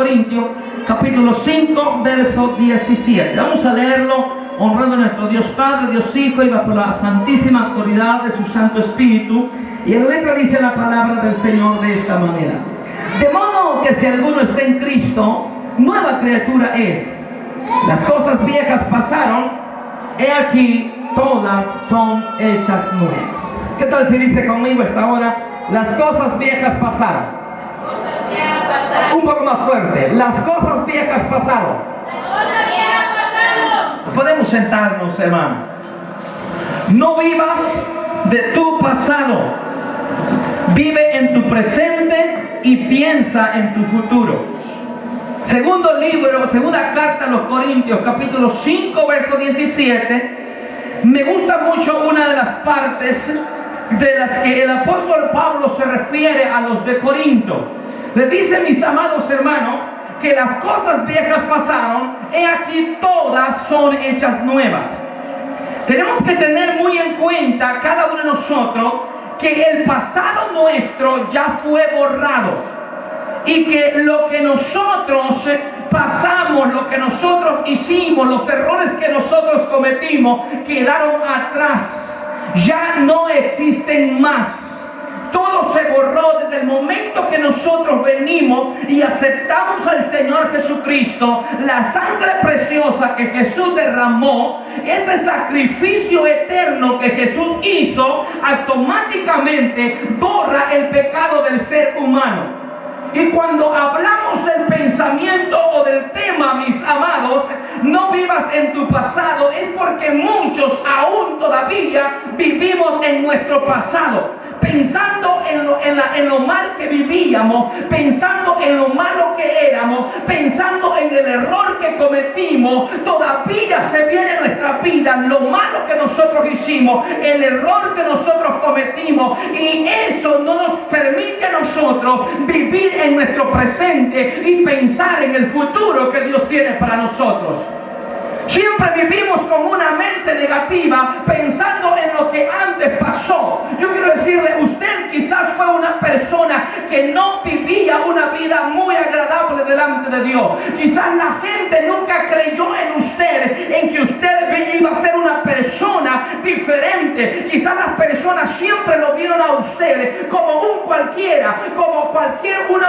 Corintios, capítulo 5, verso 17. Vamos a leerlo honrando a nuestro Dios Padre, Dios Hijo y bajo la santísima autoridad de su Santo Espíritu. Y en la letra dice la palabra del Señor de esta manera: de modo que si alguno está en Cristo, nueva criatura es. Las cosas viejas pasaron, he aquí todas son hechas nuevas. ¿Qué tal si dice conmigo esta hora? Las cosas viejas pasaron. Un poco más fuerte. Las cosas viejas pasaron. Podemos sentarnos, hermano. No vivas de tu pasado. Vive en tu presente y piensa en tu futuro. Segunda carta a los Corintios, capítulo 5, verso 17. Me gusta mucho una de las partes de las que el apóstol Pablo se refiere a los de Corinto. Le dice: mis amados hermanos, que las cosas viejas pasaron, he aquí todas son hechas nuevas. Tenemos que tener muy en cuenta cada uno de nosotros que el pasado nuestro ya fue borrado. Y que lo que nosotros pasamos, lo que nosotros hicimos, los errores que nosotros cometimos, quedaron atrás. Ya no existen más. Todo se borró desde el momento que nosotros venimos y aceptamos al Señor Jesucristo. La sangre preciosa que Jesús derramó, ese sacrificio eterno que Jesús hizo, automáticamente borra el pecado del ser humano. Y cuando hablamos del pensamiento o del tema, mis amados, no vivas en tu pasado, es porque muchos aún todavía vivimos en nuestro pasado, pensando en lo mal que vivíamos, pensando en lo malo que éramos, pensando en el error que cometimos. Todavía se viene en nuestra vida lo malo que nosotros hicimos, el error que nosotros cometimos, y eso no nos permite a nosotros vivir en nuestro presente y pensar en el futuro que Dios tiene para nosotros. Siempre vivimos con una mente negativa, pensando en lo que antes pasó. Yo quiero decirle, usted quizás fue una persona que no vivía una vida muy agradable delante de Dios. Quizás la gente nunca creyó en usted, en que usted iba a ser una persona diferente. Quizás las personas siempre lo vieron a usted como un cualquiera, como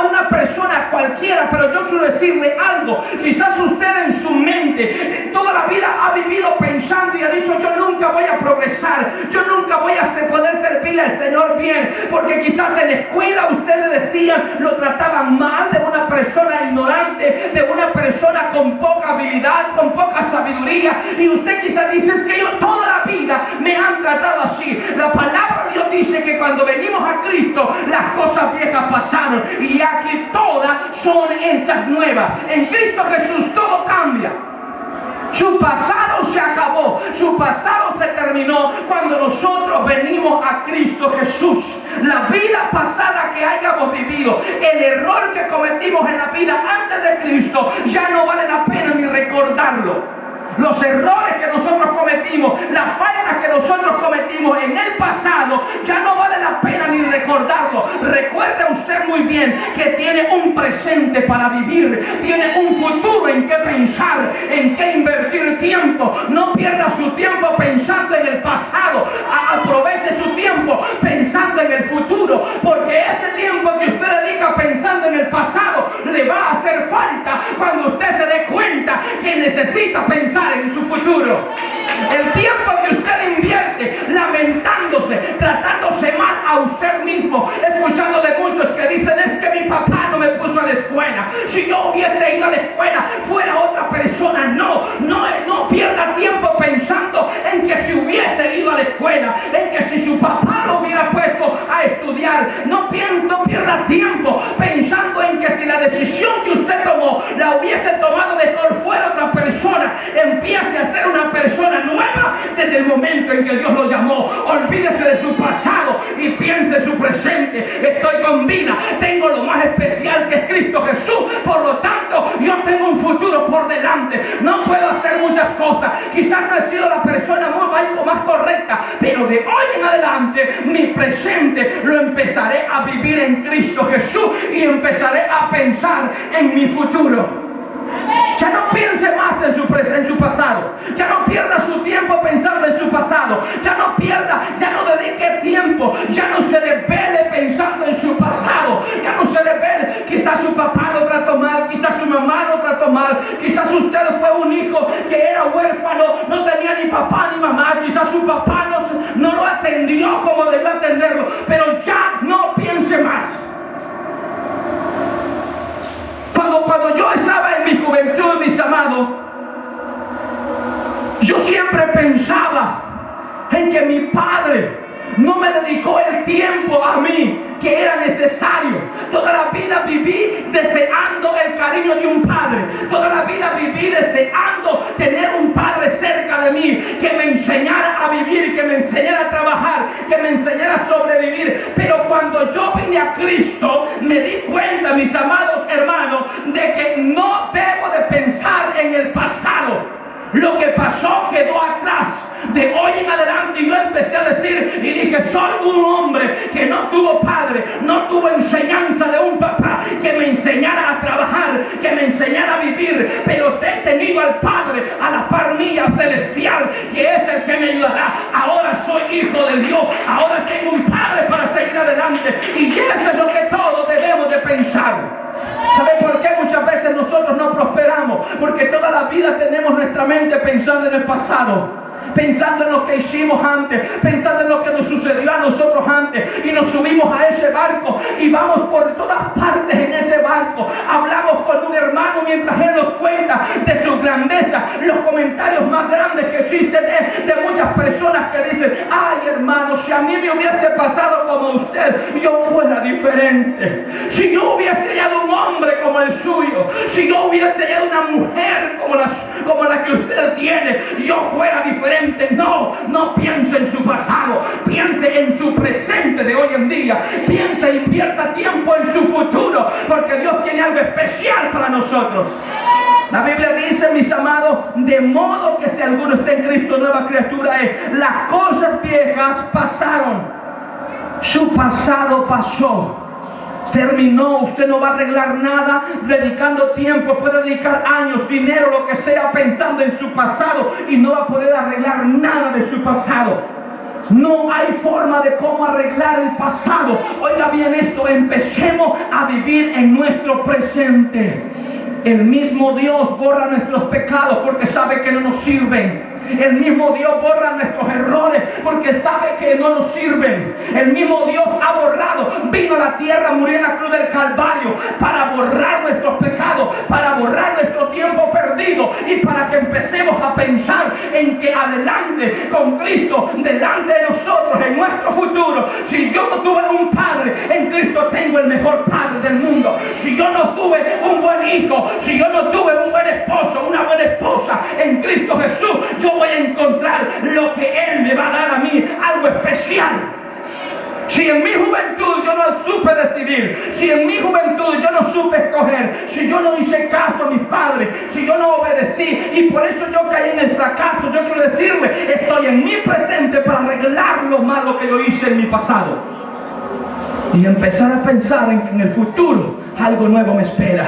una persona cualquiera. Pero yo quiero decirle algo, quizás usted en su mente toda la vida ha vivido pensando y ha dicho: yo nunca voy a progresar, yo nunca voy a poder servirle al Señor bien, porque quizás en la escuela usted le decían, lo trataban mal, de una persona ignorante, de una persona con poca habilidad, con poca sabiduría, y usted quizás dice: es que yo toda la vida me han tratado así. La palabra de Dios dice que cuando venimos a Cristo, las cosas viejas pasaron y aquí todas son hechas nuevas. En Cristo Jesús todo cambia. Su pasado se acabó, su pasado se terminó cuando nosotros venimos a Cristo Jesús. La vida pasada que hayamos vivido, el error que cometimos en la vida antes de Cristo, ya no vale la pena ni recordarlo. Los errores que nosotros cometimos, las faltas que nosotros cometimos en el pasado, ya no vale la pena ni recordarlo. Recuerde usted muy bien que tiene un presente para vivir, tiene un futuro en que pensar, en que invertir tiempo. No pierda su tiempo pensando en el pasado, aproveche su tiempo pensando en el futuro, porque ese tiempo que usted dedica pensando en el pasado le va a hacer falta cuando usted se dé cuenta que necesita pensar en su futuro. El tiempo que usted invierte lamentándose, tratándose mal a usted mismo, escuchando de muchos que dicen: es que mi papá no me puso a la escuela, si yo hubiese ido a la escuela fuera otra persona. No pierda tiempo pensando en que si hubiese ido a la escuela, en que si su papá lo hubiera puesto a estudiar. No pierda tiempo pensando en que si la decisión que usted tomó la hubiese tomado mejor fuera otra persona. Empiece a ser una persona nueva desde el momento en que Dios lo llamó. Olvídese de su pasado y piense en su presente. Estoy con vida, tengo lo más especial que es Cristo Jesús, por lo tanto yo tengo un futuro por delante. No puedo hacer muchas cosas, quizás no he sido la persona más correcta, pero de hoy en adelante mi presente lo empezaré a vivir en Cristo Jesús y empezaré a pensar en mi futuro. Ya no piense más en su pasado. Ya no pierda su tiempo pensando en su pasado. Ya no dedique tiempo. Ya no se desvele pensando en su pasado. Ya no se desvele. Quizás su papá lo trató mal. Quizás su mamá lo trató mal. Quizás usted fue un hijo que era huérfano. No tenía ni papá ni mamá. Quizás su papá no lo atendió como debió atenderlo. Pero ya no piense más. Cuando yo estaba en mi juventud, mis amados, yo siempre pensaba en que mi padre no me dedicó el tiempo a mí que era necesario. Toda la vida viví deseando el cariño de un padre. Toda la vida viví deseando tener un padre cerca de mí que me enseñara a vivir, que me enseñara a trabajar, que me enseñara a sobrevivir. Pero cuando yo vine a Cristo, me di cuenta, mis amados hermanos, de que no debo de pensar en el pasado. Lo que pasó quedó atrás. De hoy en adelante yo empecé a decir y dije, soy un hombre que no tuvo padre, no tuvo enseñanza de un papá que me enseñara a trabajar, que me enseñara a vivir, pero he tenido al Padre a la par mía celestial, que es el que me ayudará. Ahora soy hijo de Dios, ahora tengo un Padre para seguir adelante, y eso es lo que todos debemos de pensar. ¿Sabe por qué muchas veces nosotros no prosperamos? Porque toda la vida tenemos nuestra mente pensando en el pasado, pensando en lo que hicimos antes, pensando en lo que nos sucedió a nosotros antes, y nos subimos a ese barco y vamos por todas partes en ese barco. Hablamos con un hermano mientras él nos cuenta de su grandeza, los comentarios más grandes que existen de muchas personas que dicen, ay hermano, si a mí me hubiese pasado como usted, yo fuera diferente. Si yo hubiese hallado un hombre como el suyo, si yo hubiese hallado una mujer como la que usted tiene, yo fuera diferente. No piense en su pasado, piense en su presente de hoy en día. Piense e invierta tiempo en su futuro, porque Dios tiene algo especial para nosotros. La Biblia dice, mis amados, de modo que si alguno está en Cristo, nueva criatura es. Las cosas viejas pasaron, su pasado pasó, terminó. Usted no va a arreglar nada dedicando tiempo, puede dedicar años, dinero, lo que sea, pensando en su pasado, y no va a poder arreglar nada de su pasado. No hay forma de cómo arreglar el pasado. Oiga bien esto, empecemos a vivir en nuestro presente. El mismo Dios borra nuestros pecados porque sabe que no nos sirven. El mismo Dios borra nuestros errores porque sabe que no nos sirven. El mismo Dios ha borrado, vino a la tierra, murió en la cruz del Calvario para borrar nuestros pecados, para borrar nuestro tiempo perdido, y para que empecemos a pensar en que adelante con Cristo, delante de nosotros, en nuestro futuro. Si yo no tuve un padre, en Cristo tengo el mejor padre del mundo. Si yo no tuve un buen hijo, si yo no tuve un buen esposo, una buena esposa, en Cristo Jesús yo voy a encontrar lo que Él me va a dar a mí, algo especial. Si en mi juventud yo no supe decidir, si en mi juventud yo no supe escoger, si yo no hice caso a mis padres, si yo no obedecí, y por eso yo caí en el fracaso, yo quiero decirle, estoy en mi presente para arreglar lo malo que yo hice en mi pasado, y empezar a pensar en que en el futuro algo nuevo me espera.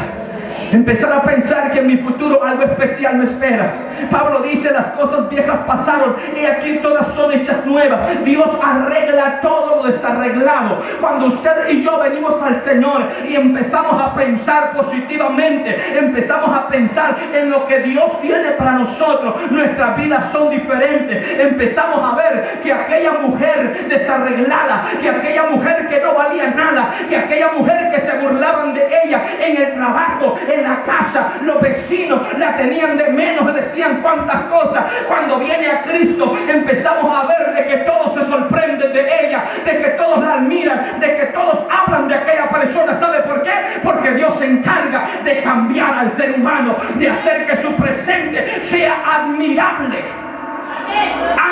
Empezar a pensar que en mi futuro algo especial me espera. Pablo dice, las cosas viejas pasaron y aquí todas son hechas nuevas. Dios arregla todo lo desarreglado. Cuando usted y yo venimos al Señor y empezamos a pensar positivamente, empezamos a pensar en lo que Dios tiene para nosotros, nuestras vidas son diferentes. Empezamos a ver que aquella mujer desarreglada, que aquella mujer que no valía nada, que aquella mujer que se burlaban de ella en el trabajo, en la casa, los vecinos la tenían de menos, decían cuántas cosas. Cuando viene a Cristo empezamos a ver de que todos se sorprenden de ella, de que todos la admiran, de que todos hablan de aquella persona. ¿Sabe por qué? Porque Dios se encarga de cambiar al ser humano, de hacer que su presente sea admirable.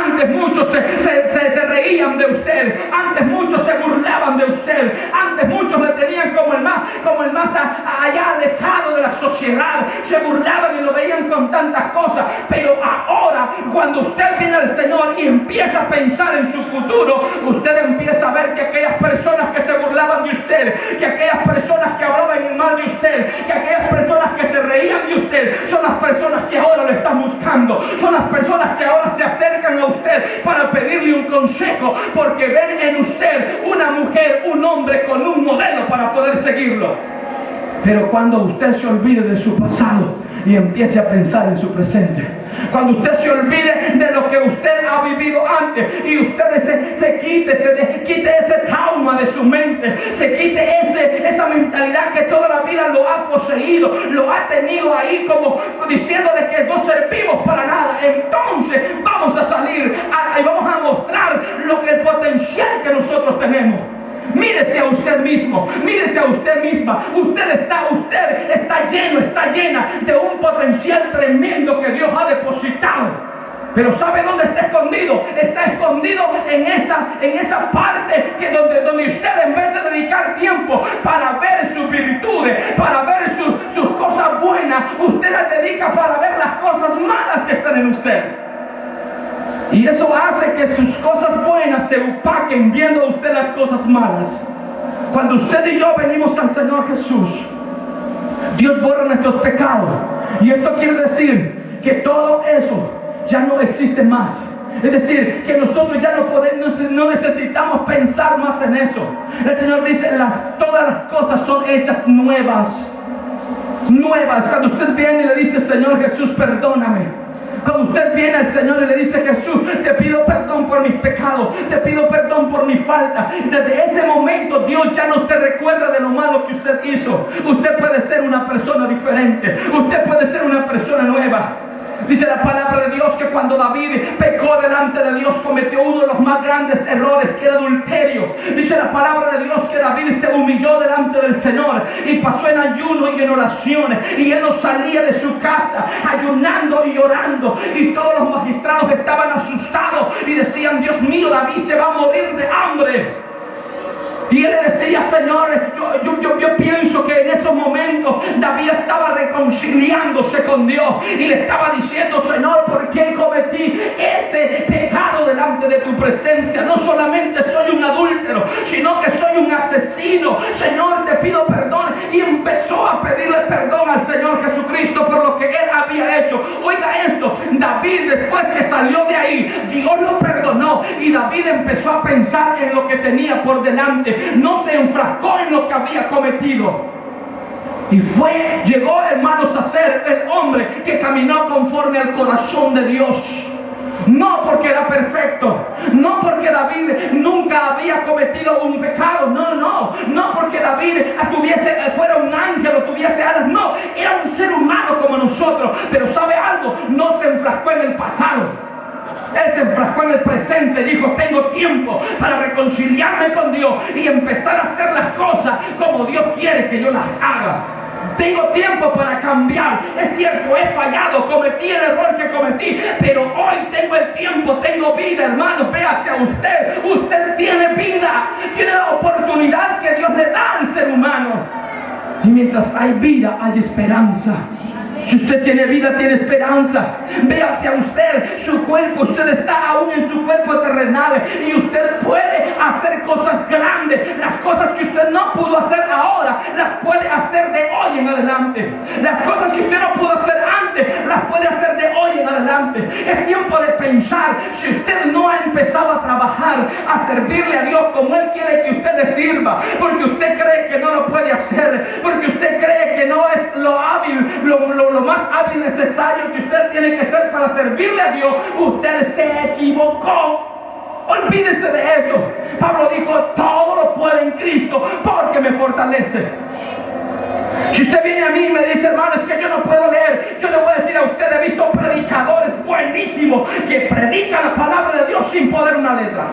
Antes muchos se reían de usted, antes muchos se burlaban de usted, antes muchos le tenían como el más allá alejado de la sociedad, se burlaban y lo veían con tantas cosas. Pero ahora, cuando usted viene al Señor y empieza a pensar en su futuro, usted empieza a ver que aquellas personas que se burlaban de usted, que aquellas personas que hablaban en mal de usted, que aquellas personas que se reían de usted, son las personas que ahora lo están buscando, son las personas que ahora se acercan a usted para pedirle un consejo, porque ven en usted una mujer, un hombre con un modelo para poder seguirlo. Pero cuando usted se olvide de su pasado y empiece a pensar en su presente, cuando usted se olvide de lo que usted ha vivido antes y usted quite ese trauma de su mente, se quite esa mentalidad que toda la vida lo ha poseído, lo ha tenido ahí como diciéndole que no servimos para nada, entonces vamos a salir y vamos a mostrar el potencial que nosotros tenemos. Mírese a usted mismo, mírese a usted misma. Usted está lleno, está llena de un potencial tremendo que Dios ha depositado. Pero ¿sabe dónde está escondido? Está escondido en esa parte donde usted, en vez de dedicar tiempo para ver sus virtudes, para ver sus cosas buenas, usted las dedica para ver las cosas malas que están en usted. Y eso hace que sus cosas buenas se opaquen viendo usted las cosas malas. Cuando usted y yo venimos al Señor Jesús, Dios borra nuestros pecados. Y esto quiere decir que todo eso ya no existe más. Es decir, que nosotros ya no necesitamos pensar más en eso. El Señor dice, todas las cosas son hechas nuevas. Nuevas. Cuando usted viene y le dice, Señor Jesús, perdóname. Cuando usted viene al Señor y le dice, Jesús, te pido perdón por mis pecados, te pido perdón por mi falta, desde ese momento Dios ya no se recuerda de lo malo que usted hizo. Usted puede ser una persona diferente, usted puede ser una persona nueva. Dice la palabra de Dios que cuando David pecó delante de Dios, cometió uno de los más grandes errores, que era adulterio. Dice la palabra de Dios que David se humilló delante del Señor y pasó en ayuno y en oraciones, y él no salía de su casa ayunando y orando, y todos los magistrados estaban asustados y decían, Dios mío, David se va a morir de hambre. Y él le decía, Señor, yo pienso que en esos momentos David estaba reconciliándose con Dios y le estaba diciendo, Señor, ¿por qué cometí ese pecado delante de tu presencia? No solamente soy un adúltero, sino que soy un asesino. Señor, te pido perdón. Y empezó a pedirle perdón al Señor Jesucristo por lo que él había hecho. Oiga esto, David, después que salió de ahí, Dios lo perdonó y David empezó a pensar en lo que tenía por delante. No se enfrascó en lo que había cometido. Y llegó, hermanos, a ser el hombre que caminó conforme al corazón de Dios. No porque era perfecto, no porque David nunca había cometido un pecado, no porque David fuera un ángel o tuviese alas, no, era un ser humano como nosotros. Pero ¿sabe algo? No se enfrascó en el pasado. Él se enfrascó en el presente, dijo, tengo tiempo para reconciliarme con Dios y empezar a hacer las cosas como Dios quiere que yo las haga. Tengo tiempo para cambiar. Es cierto, he fallado, cometí el error que cometí, pero hoy tengo el tiempo, tengo vida, hermano. Véase a usted, usted tiene vida, tiene la oportunidad que Dios le da al ser humano. Y mientras hay vida, hay esperanza. Si usted tiene vida, tiene esperanza. Véase a usted, su cuerpo, usted está aún en su cuerpo terrenal y usted puede hacer cosas grandes. Las cosas que usted no pudo hacer ahora, las puede hacer de hoy en adelante. Las cosas que usted no pudo hacer antes, las puede hacer de hoy en adelante. Es tiempo de pensar, si usted no ha empezado a trabajar, a servirle a Dios como Él quiere que usted le sirva, porque usted cree que no lo puede hacer, porque usted cree que no es lo hábil, lo más hábil necesario que usted tiene que ser para servirle a Dios, usted se equivocó. Olvídese de eso. Pablo dijo, todo lo puedo en Cristo porque me fortalece. Si usted viene a mí y me dice, hermano, es que yo no puedo leer, yo le voy a decir a usted, he visto predicadores buenísimos que predican la palabra de Dios sin poder una letra.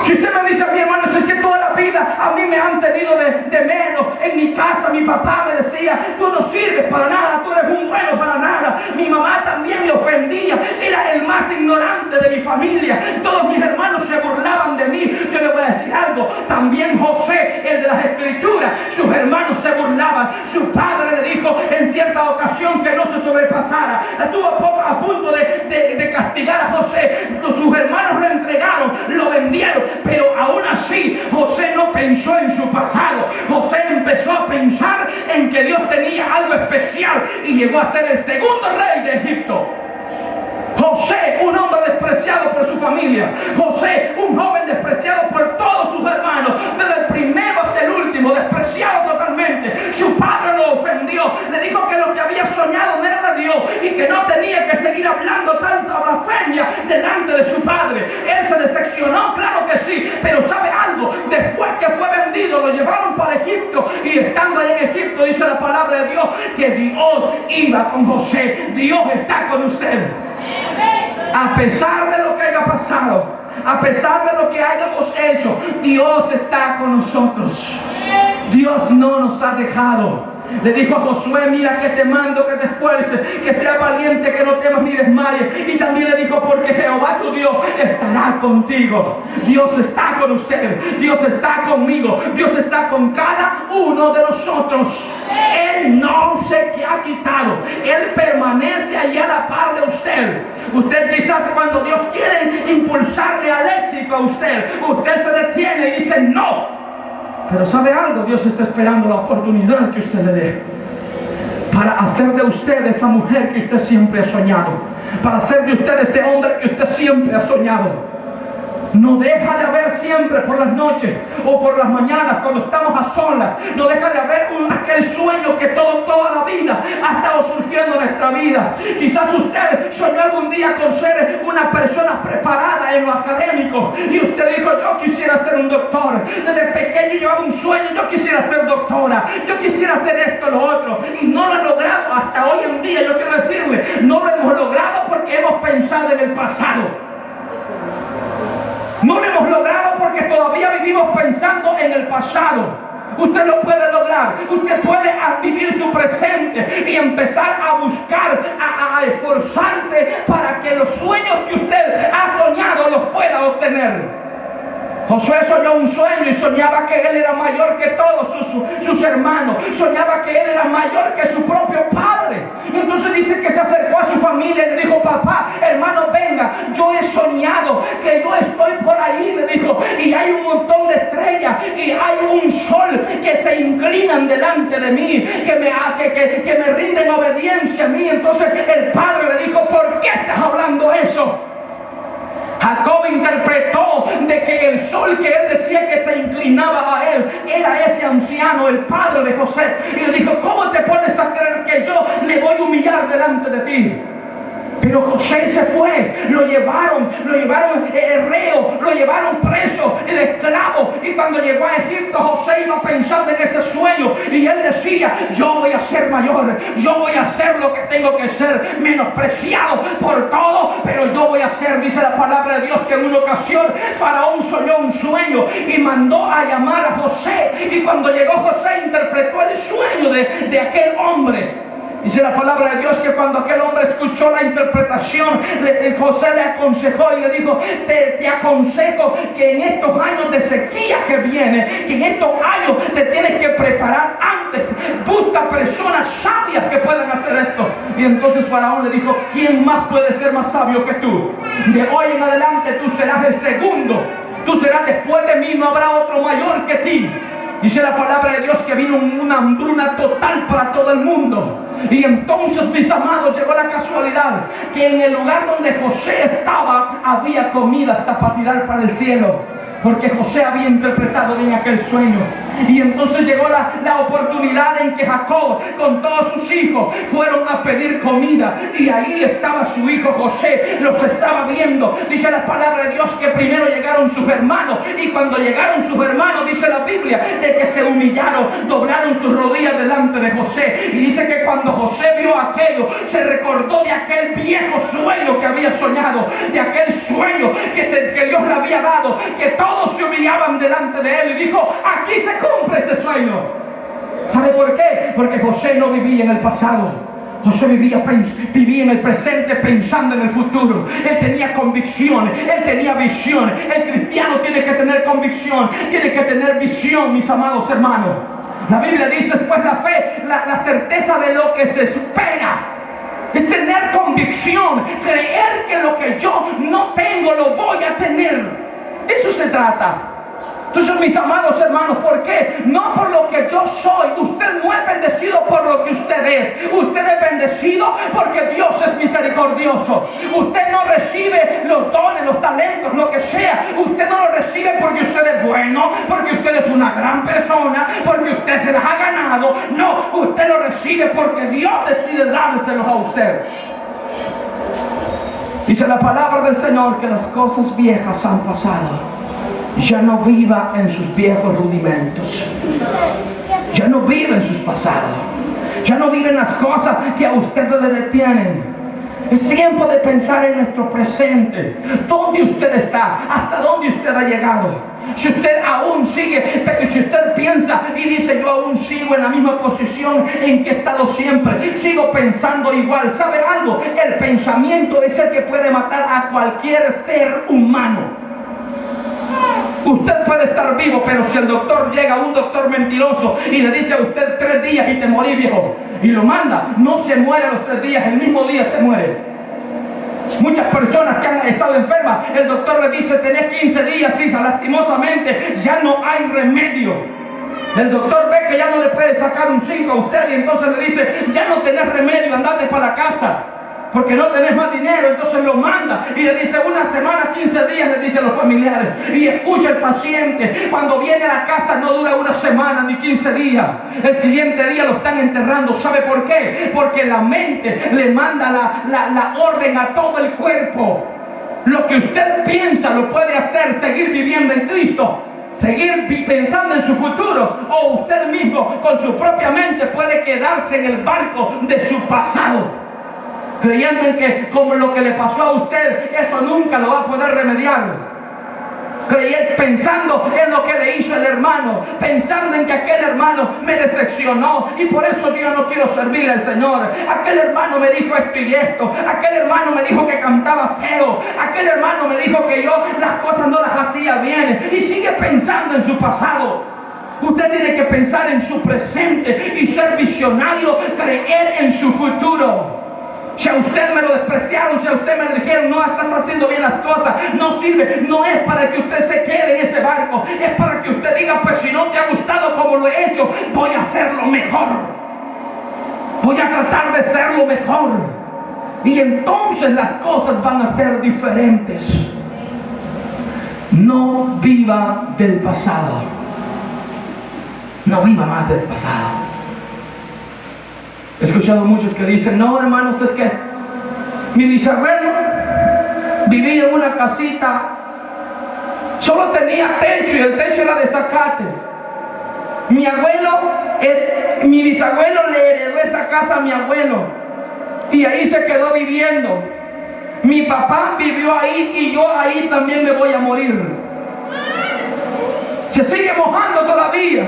Si usted me dice a mi hermano, es que toda la vida a mí me han tenido de menos. En mi casa mi papá me decía, tú no sirves para nada, tú eres un bueno para nada. Mi mamá también me ofendía, era el más ignorante de mi familia. Todos mis hermanos se burlaban de mí. Yo le voy a decir algo, también José, el de las escrituras, sus hermanos se burlaban. Su padre le dijo, sobrepasara. Estuvo a punto de castigar a José. Sus hermanos lo entregaron, lo vendieron, pero aún así José no pensó en su pasado. José empezó a pensar en que Dios tenía algo especial y llegó a ser el segundo rey de Egipto. José, un hombre despreciado por su familia. José, un joven despreciado por todos sus hermanos, desde el primero hasta el último, despreciado totalmente. Su padre lo ofendió, le dijo que lo que había soñado no era de Dios y que no tenía que seguir hablando tanta blasfemia delante de su padre. Él se decepcionó, claro que sí, pero ¿sabe algo? Después que fue vendido, lo llevaron para Egipto, y estando ahí en Egipto, dice la palabra de Dios que Dios iba con José. Dios está con usted. A pesar de lo que haya pasado, a pesar de lo que hayamos hecho, Dios está con nosotros. Dios no nos ha dejado. Le dijo a Josué: mira que te mando que te esfuerces, que seas valiente, que no temas ni desmayes. Y también le dijo: porque Jehová tu Dios estará contigo. Dios está con usted, Dios está conmigo, Dios está con cada uno de nosotros. Él no se ha quitado, Él permanece allí a la par de usted. Usted quizás cuando Dios quiere impulsarle al éxito a usted, usted se detiene y dice no. Pero ¿sabe algo? Dios está esperando la oportunidad que usted le dé para hacer de usted esa mujer que usted siempre ha soñado, para hacer de usted ese hombre que usted siempre ha soñado. No deja de haber siempre por las noches o por las mañanas cuando estamos a solas, no deja de haber aquel sueño que toda la vida ha estado surgiendo en nuestra vida. Quizás usted soñó algún día con ser una persona preparada en lo académico y usted dijo: yo quisiera ser un doctor. Desde pequeño llevaba un sueño: yo quisiera ser doctora, yo quisiera hacer esto, lo otro, y no lo he logrado hasta hoy en día. Yo quiero decirle, no lo hemos logrado porque hemos pensado en el pasado. No lo hemos logrado porque todavía vivimos pensando en el pasado. Usted lo puede lograr. Usted puede vivir su presente y empezar a buscar, a esforzarse para que los sueños que usted ha soñado los pueda obtener. Josué soñó un sueño y soñaba que él era mayor que todos sus hermanos. Soñaba que él era mayor que su propio padre. Y entonces dice que se acercó a su familia y le dijo: papá, hermano, venga, yo he soñado que yo estoy por ahí, le dijo, y hay un montón de estrellas y hay un sol que se inclinan delante de mí, que me rinden obediencia a mí. Entonces el padre le dijo: ¿por qué estás hablando eso? Jacob interpretó de que el sol que él decía que se inclinaba a él era ese anciano, el padre de José. Y le dijo: ¿cómo te pones a creer que yo me voy a humillar delante de ti? Pero José se fue, lo llevaron reo, lo llevaron preso, el esclavo. Y cuando llegó a Egipto, José iba pensando en ese sueño y él decía: yo voy a ser mayor, yo voy a hacer lo que tengo que ser, menospreciado por todo, pero yo voy a hacer. Dice la palabra de Dios que en una ocasión Faraón soñó un sueño y mandó a llamar a José, y cuando llegó José interpretó el sueño de aquel hombre. Dice la palabra de Dios que cuando aquel hombre escuchó la interpretación, José le aconsejó y le dijo: te aconsejo que en estos años de sequía que viene, en estos años te tienes que preparar antes. Busca personas sabias que puedan hacer esto. Y entonces Faraón le dijo: ¿quién más puede ser más sabio que tú? De hoy en adelante tú serás el segundo. Tú serás después de mí, no habrá otro mayor que ti. Dice la palabra de Dios que vino una hambruna total para todo el mundo. Y entonces, mis amados, llegó la casualidad que en el lugar donde José estaba había comida hasta para tirar para el cielo, porque José había interpretado bien aquel sueño. Y entonces llegó la oportunidad en que Jacob con todos sus hijos fueron a pedir comida, y ahí estaba su hijo José, los estaba viendo. Dice la palabra de Dios que primero llegaron sus hermanos, y cuando llegaron sus hermanos, dice la Biblia, de que se humillaron, doblaron sus rodillas delante de José. Y dice que cuando José vio aquello, se recordó de aquel viejo sueño que había soñado, de aquel sueño que Dios le había dado, que todos se humillaban delante de él, y dijo: aquí se cumple este sueño. ¿Sabe por qué? Porque José no vivía en el pasado. José vivía en el presente, pensando en el futuro. Él tenía convicciones, él tenía visiones. El cristiano tiene que tener convicción, tiene que tener visión, mis amados hermanos. La Biblia dice: pues la fe, la certeza de lo que se espera. Es tener convicción, creer que lo que yo no tengo lo voy a tener. Eso se trata. Entonces, mis amados hermanos, ¿por qué? No por lo que yo soy. Usted no es bendecido por lo que usted es. Usted es bendecido porque Dios es misericordioso. Usted no recibe los dones, los talentos, lo que sea. Usted no lo recibe porque usted es bueno, porque usted es una gran persona, porque usted se las ha ganado. No, usted lo recibe porque Dios decide dárselos a usted. Dice la palabra del Señor que las cosas viejas han pasado. Ya no viva en sus viejos rudimentos. Ya no vive en sus pasados. Ya no vive en las cosas que a usted le detienen. Es tiempo de pensar en nuestro presente. ¿Dónde usted está? ¿Hasta dónde usted ha llegado? Si usted aún sigue, si usted piensa y dice, yo aún sigo en la misma posición en que he estado siempre, sigo pensando igual. ¿Sabe algo? El pensamiento es el que puede matar a cualquier ser humano. Usted puede estar vivo, pero si el doctor llega, un doctor mentiroso, y le dice a usted 3 días y te morí, viejo, y lo manda, no se muere a los 3 días, el mismo día se muere. Muchas personas que han estado enfermas, el doctor le dice, tenés 15 días, hija, lastimosamente ya no hay remedio. El doctor ve que ya no le puede sacar un 5 a usted, y entonces le dice, ya no tenés remedio, andate para casa, porque no tenés más dinero. Entonces lo manda y le dice 1 semana, 15 días, le dice a los familiares. Y escucha el paciente, cuando viene a la casa no dura 1 semana ni 15 días. El siguiente día lo están enterrando. ¿Sabe por qué? Porque la mente le manda la orden a todo el cuerpo. Lo que usted piensa lo puede hacer seguir viviendo en Cristo, seguir pensando en su futuro, o usted mismo con su propia mente puede quedarse en el barco de su pasado, creyendo en que como lo que le pasó a usted, eso nunca lo va a poder remediar. Pensando en lo que le hizo el hermano, pensando en que aquel hermano me decepcionó y por eso yo no quiero servir al Señor. Aquel hermano me dijo esto y esto, aquel hermano me dijo que cantaba feo, aquel hermano me dijo que yo las cosas no las hacía bien, y sigue pensando en su pasado. Usted tiene que pensar en su presente y ser visionario, creer en su futuro. Si a usted me lo despreciaron, si a usted me dijeron, no estás haciendo bien las cosas, no sirve, no es para que usted se quede en ese barco, es para que usted diga, pues si no te ha gustado como lo he hecho, voy a hacerlo mejor, voy a tratar de hacerlo mejor, y entonces las cosas van a ser diferentes. No viva del pasado, no viva más del pasado. He escuchado muchos que dicen, no hermanos, es que mi bisabuelo vivía en una casita, solo tenía techo y el techo era de zacates. Mi bisabuelo le heredó esa casa a mi abuelo y ahí se quedó viviendo. Mi papá vivió ahí y yo ahí también me voy a morir. Se sigue mojando todavía.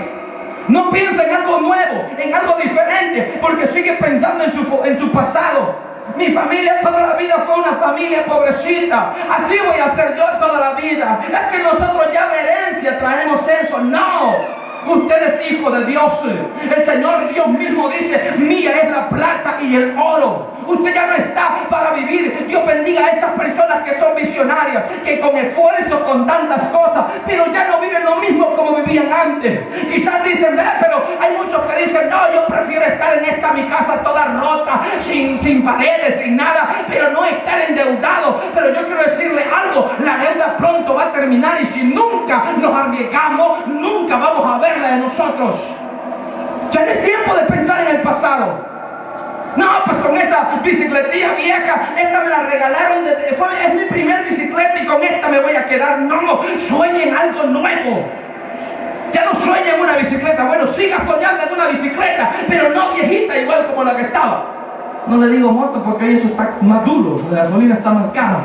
No piensa en algo nuevo, en algo diferente, porque sigue pensando en su pasado. Mi familia toda la vida fue una familia pobrecita, así voy a ser yo toda la vida. Es que nosotros ya de herencia traemos eso. No, usted es hijo de Dios. El Señor Dios mismo dice, mía es la plata y el oro. Usted ya no está para vivir. Dios bendiga a esas personas que son visionarias, que con esfuerzo, con tantas cosas, pero ya no viven lo mismo como vivían antes. Quizás dicen, pero hay muchos que dicen, no, yo prefiero estar en esta mi casa toda rota, sin paredes, sin nada, pero no estar endeudado. Pero yo quiero decirle algo, la deuda pronto va a terminar, y si nunca nos arriesgamos, nunca vamos a verla de nosotros. Ya no es tiempo de pensar en el pasado. No, pues con esa bicicletilla vieja, esta me la regalaron, es mi primer bicicleta y con esta me voy a quedar. No, sueñen algo nuevo. Ya no sueñen en una bicicleta. Bueno, siga soñando en una bicicleta, pero no viejita igual como la que estaba. No le digo moto porque eso está más duro, la gasolina está más cara.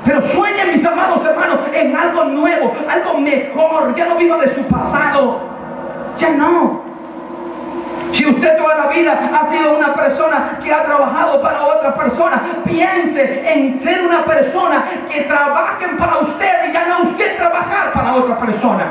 Pero sueñen, mis amados hermanos, en algo nuevo, algo mejor. Ya no viva de su pasado. Ya no. Si usted toda la vida ha sido una persona que ha trabajado para otra persona, piense en ser una persona que trabajen para usted y ya no usted trabajar para otra persona.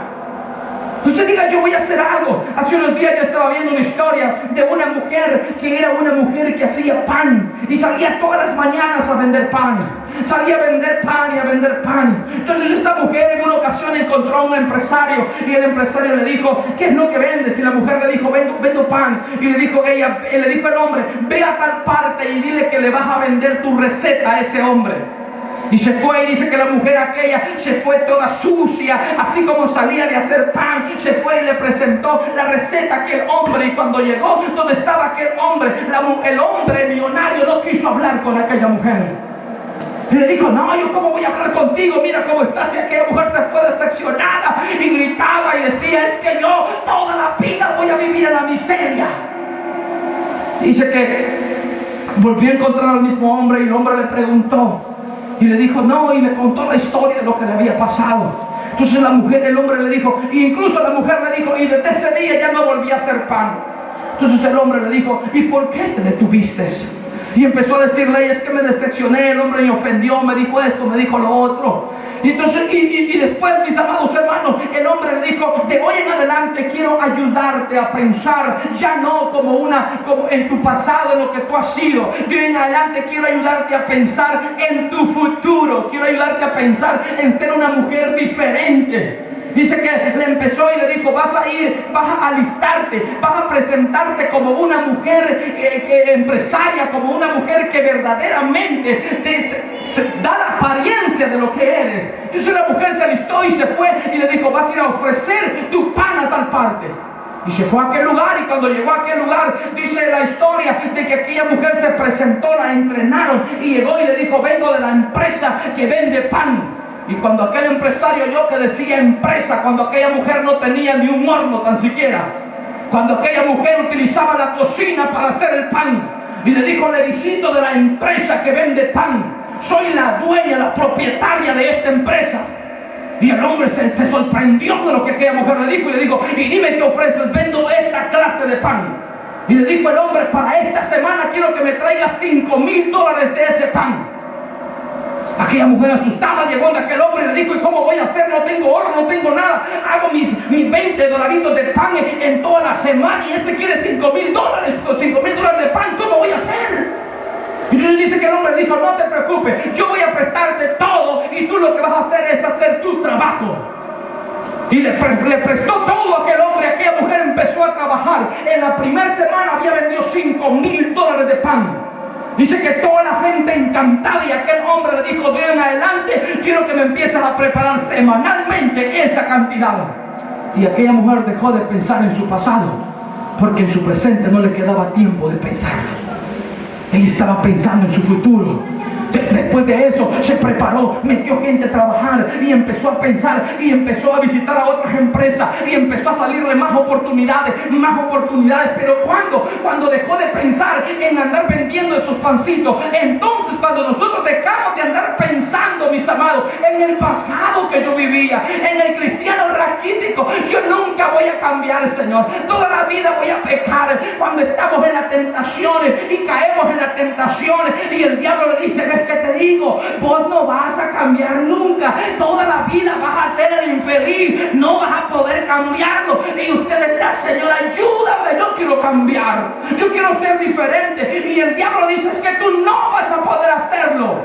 Usted diga, yo voy a hacer algo. Hace unos días yo estaba viendo una historia de una mujer que era una mujer que hacía pan y salía todas las mañanas a vender pan. Salía a vender pan y a vender pan. Entonces esta mujer en una ocasión encontró a un empresario y el empresario le dijo, ¿qué es lo que vendes? Y la mujer le dijo, vendo pan. Y le dijo el hombre, ve a tal parte y dile que le vas a vender tu receta a ese hombre. Y se fue, y dice que la mujer aquella se fue toda sucia, así como salía de hacer pan, se fue y le presentó la receta a aquel hombre. Y cuando llegó donde estaba aquel hombre, el hombre millonario no quiso hablar con aquella mujer. Y le dijo, no, yo cómo voy a hablar contigo, mira cómo estás. Y aquella mujer se fue decepcionada y gritaba y decía, es que yo toda la vida voy a vivir en la miseria. Dice que volvió a encontrar al mismo hombre y el hombre le preguntó. Y le dijo, no, y le contó la historia de lo que le había pasado. Entonces la mujer, el hombre le dijo, e incluso la mujer le dijo, y desde ese día ya no volví a hacer pan. Entonces el hombre le dijo, ¿y por qué te detuviste? Y empezó a decirle, es que me decepcioné, el hombre me ofendió, me dijo esto, me dijo lo otro. Y entonces, y después, mis amados hermanos, el hombre le dijo, de hoy en adelante quiero ayudarte a pensar, ya no como en tu pasado, en lo que tú has sido. De hoy en adelante quiero ayudarte a pensar en tu futuro. Quiero ayudarte a pensar en ser una mujer diferente. Dice que le empezó y le dijo, vas a alistarte, vas a presentarte como una mujer empresaria, como una mujer que verdaderamente te da la apariencia de lo que eres. Entonces la mujer se alistó y se fue y le dijo, vas a ir a ofrecer tu pan a tal parte. Y se fue a aquel lugar, y cuando llegó a aquel lugar, dice la historia de que aquella mujer se presentó, la entrenaron y llegó y le dijo, vengo de la empresa que vende pan. Y cuando aquel empresario oyó que decía empresa, cuando aquella mujer no tenía ni un horno tan siquiera, cuando aquella mujer utilizaba la cocina para hacer el pan, y le dijo, le visito de la empresa que vende pan, soy la dueña, la propietaria de esta empresa. Y el hombre se sorprendió de lo que aquella mujer le dijo y le dijo, y dime qué ofreces, vendo esta clase de pan. Y le dijo el hombre, para esta semana quiero que me traigas $5,000 de ese pan. Aquella mujer asustada llegó donde aquel hombre y le dijo, ¿y cómo voy a hacer? No tengo oro, no tengo nada. Hago mis $20 de pan en toda la semana y este quiere $5,000, con $5,000 de pan, ¿cómo voy a hacer? Y entonces dice que el hombre le dijo, no te preocupes, yo voy a prestarte todo y tú lo que vas a hacer es hacer tu trabajo. Y le prestó todo a aquel hombre. Aquella mujer empezó a trabajar. En la primera semana había vendido $5,000 de pan. Dice que toda la gente encantada, y aquel hombre le dijo, de hoy en adelante quiero que me empieces a preparar semanalmente esa cantidad. Y aquella mujer dejó de pensar en su pasado, porque en su presente no le quedaba tiempo de pensar. Ella estaba pensando en su futuro. Después de eso se preparó, metió gente a trabajar y empezó a pensar y empezó a visitar a otras empresas y empezó a salirle más oportunidades. Pero cuando dejó de pensar en andar vendiendo esos pancitos, entonces cuando nosotros dejamos de andar pensando, mis amados, en el pasado que yo vivía, en el cristiano raquítico, yo nunca voy a cambiar, Señor, toda la vida voy a pecar. Cuando estamos en las tentaciones y caemos en las tentaciones y el diablo le dice, ¿ves que te digo? Vos no vas a cambiar nunca, toda la vida vas a ser el infeliz, no vas a poder cambiarlo. Y usted está, Señor, ayúdame, yo quiero cambiar, yo quiero ser diferente. Y el diablo dice, es que tú no vas a poder hacerlo.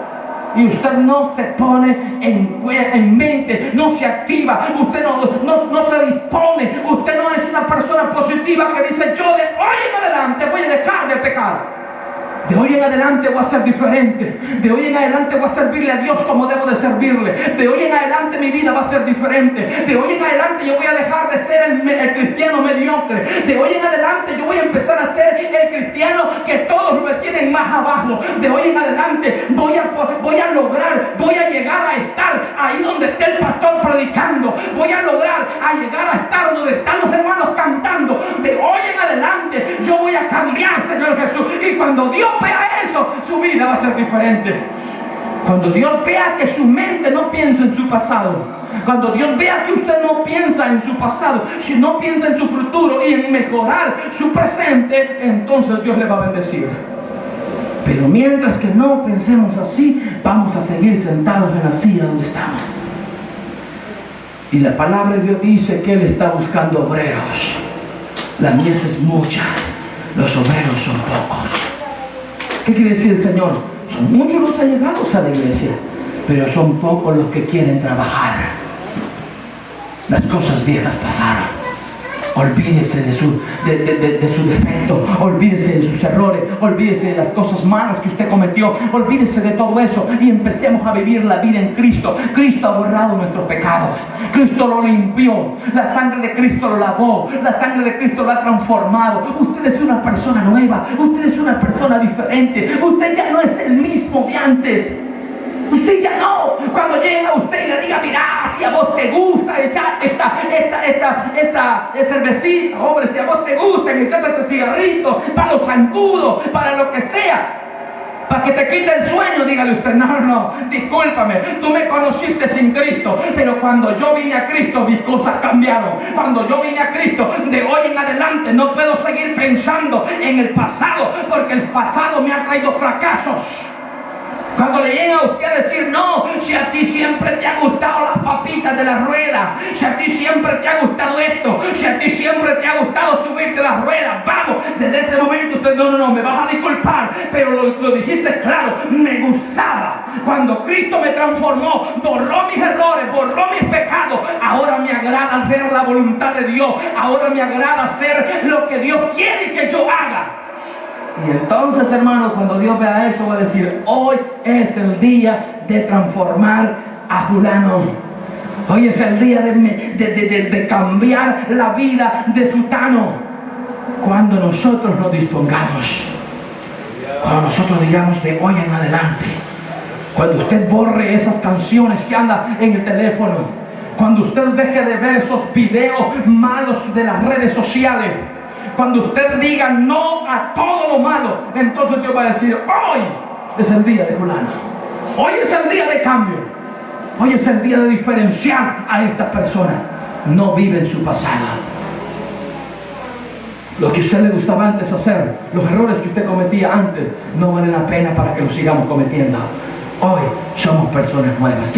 Y usted no se pone en mente, no se activa, usted no se dispone, usted no es una persona positiva que dice, yo de hoy en adelante voy a dejar de pecar. De hoy en adelante voy a ser diferente. De hoy en adelante voy a servirle a Dios como debo de servirle. De hoy en adelante mi vida va a ser diferente. De hoy en adelante yo voy a dejar de ser el cristiano mediocre. De hoy en adelante yo voy a empezar a ser el cristiano que todos me tienen más abajo. De hoy en adelante voy a lograr, voy a llegar a estar ahí donde esté el pastor predicando. Voy a lograr llegar a estar donde están los hermanos cantando. De hoy en adelante yo voy a cambiar, Señor Jesús. Y cuando Dios vea eso, su vida va a ser diferente. Cuando Dios vea que su mente no piensa en su pasado, cuando Dios vea que usted no piensa en su pasado, si no piensa en su futuro y en mejorar su presente, entonces Dios le va a bendecir. Pero mientras que no pensemos así, vamos a seguir sentados en la silla donde estamos. Y la palabra de Dios dice que Él está buscando obreros. La mies es mucha, los obreros son pocos. ¿Qué quiere decir el Señor? Son muchos los allegados a la iglesia, pero son pocos los que quieren trabajar. Las cosas viejas pasaron. Olvídese de su defecto, olvídese de sus errores, olvídese de las cosas malas que usted cometió, olvídese de todo eso y empecemos a vivir la vida en Cristo. Cristo ha borrado nuestros pecados, Cristo lo limpió, la sangre de Cristo lo lavó, la sangre de Cristo lo ha transformado. Usted es una persona nueva, usted es una persona diferente, usted ya no es el mismo de antes. Usted ya no, cuando llega usted y le diga, mira, si a vos te gusta echar esta cervecita, hombre, si a vos te gusta echar este cigarrito, para los zancudos, para lo que sea, para que te quite el sueño, dígale usted, no, discúlpame, tú me conociste sin Cristo, pero cuando yo vine a Cristo mis cosas cambiaron. Cuando yo vine a Cristo, de hoy en adelante no puedo seguir pensando en el pasado, porque el pasado me ha traído fracasos. Cuando le llega a usted a decir, no, si a ti siempre te ha gustado las papitas de la rueda, si a ti siempre te ha gustado esto, si a ti siempre te ha gustado subirte las ruedas, vamos, desde ese momento usted, no, me vas a disculpar, pero lo dijiste claro, me gustaba. Cuando Cristo me transformó, borró mis errores, borró mis pecados, ahora me agrada hacer la voluntad de Dios, ahora me agrada hacer lo que Dios quiere que yo haga. Y entonces, hermanos, cuando Dios vea eso, va a decir, hoy es el día de transformar a fulano. Hoy es el día de cambiar la vida de sutano. Cuando nosotros nos dispongamos, cuando nosotros digamos de hoy en adelante, cuando usted borre esas canciones que anda en el teléfono, cuando usted deje de ver esos videos malos de las redes sociales, cuando usted diga no a todo lo malo, entonces Dios va a decir, hoy es el día de fulano, hoy es el día de cambio, hoy es el día de diferenciar a esta persona. No vive en su pasado. Lo que a usted le gustaba antes hacer, los errores que usted cometía antes, no valen la pena para que los sigamos cometiendo. Hoy somos personas nuevas.